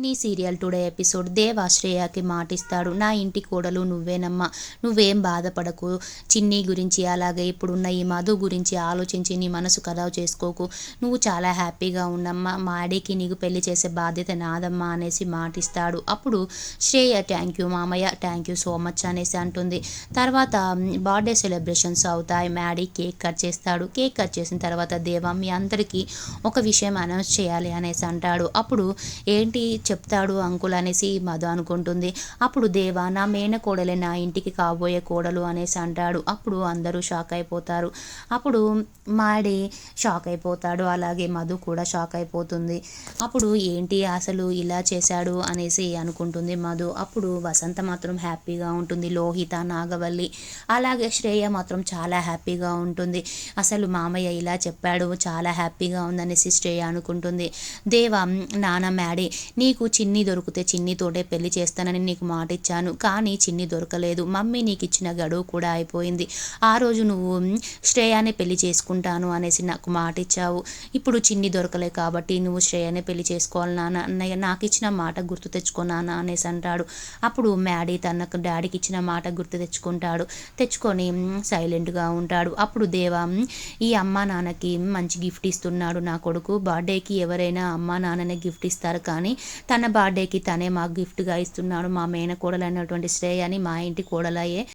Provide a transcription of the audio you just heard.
చిన్ని serial today episode. దేవ శ్రేయకి మాటిస్తాడు, నా ఇంటి కోడలు నువ్వేనమ్మా, నువ్వేం బాధపడకు. చిన్ని గురించి అలాగే ఇప్పుడున్న ఈ మధు గురించి ఆలోచించి నీ మనసు ఖరాబ్ చేసుకోకు. నువ్వు చాలా హ్యాపీగా ఉన్నమ్మా, మా డాడీకి నీకు పెళ్లి చేసే బాధ్యత నాదమ్మా అనేసి మాటిస్తాడు. అప్పుడు శ్రేయ థ్యాంక్ యూ మామయ్య, థ్యాంక్ యూ సో మచ్ అనేసి అంటుంది. తర్వాత బర్త్డే సెలబ్రేషన్స్ అవుతాయి. మ్యాడీ కేక్ కట్ చేస్తాడు. కేక్ కట్ చేసిన తర్వాత దేవ మీ అందరికీ ఒక విషయం అనౌన్స్ చేయాలి అనేసి అంటాడు. అప్పుడు ఏంటి చెప్తాడు అంకుల్ అనేసి మధు అనుకుంటుంది. అప్పుడు దేవ నా మేనకోడలే నా ఇంటికి కాబోయే కోడలు అనేసి అంటాడు. అప్పుడు అందరూ షాక్ అయిపోతారు. అప్పుడు మాడి షాక్ అయిపోతాడు, అలాగే మధు కూడా షాక్ అయిపోతుంది. అప్పుడు ఏంటి అసలు ఇలా చేశాడు అనేసి అనుకుంటుంది మధు. అప్పుడు వసంత మాత్రం హ్యాపీగా ఉంటుంది, లోహిత, నాగవల్లి, అలాగే శ్రేయ మాత్రం చాలా హ్యాపీగా ఉంటుంది. అసలు మామయ్య ఇలా చెప్పాడు, చాలా హ్యాపీగా ఉందనేసి శ్రేయ అనుకుంటుంది. దేవ నాన్న మ్యాడీ నీకు చిన్ని దొరికితే చిన్నితోటే పెళ్లి చేస్తానని నీకు మాట ఇచ్చాను, కానీ చిన్ని దొరకలేదు. మమ్మీ నీకు ఇచ్చిన గడువు కూడా అయిపోయింది. ఆ రోజు నువ్వు శ్రేయానే పెళ్లి చేసుకుంటాను అనేసి నాకు మాట ఇచ్చావు. ఇప్పుడు చిన్ని దొరకలే కాబట్టి నువ్వు శ్రేయానే పెళ్లి చేసుకోవాలి నాన్న. అన్నయ్య నాకు ఇచ్చిన మాట గుర్తు తెచ్చుకో నాన్న అనేసి అంటాడు. అప్పుడు మ్యాడీ తనకు డాడీకి ఇచ్చిన మాట గుర్తు తెచ్చుకొని సైలెంట్గా ఉంటాడు. అప్పుడు దేవ ఈ అమ్మా నాన్నకి మంచి గిఫ్ట్ ఇస్తున్నాడు నా కొడుకు. బర్త్డేకి ఎవరైనా అమ్మా నాన్ననే గిఫ్ట్ ఇస్తారు, కానీ తన బర్త్డేకి తనే మాకు గిఫ్ట్గా ఇస్తున్నాడు. మా మేనకోడలు అయినటువంటి శ్రేయని మా ఇంటి కోడలయ్యే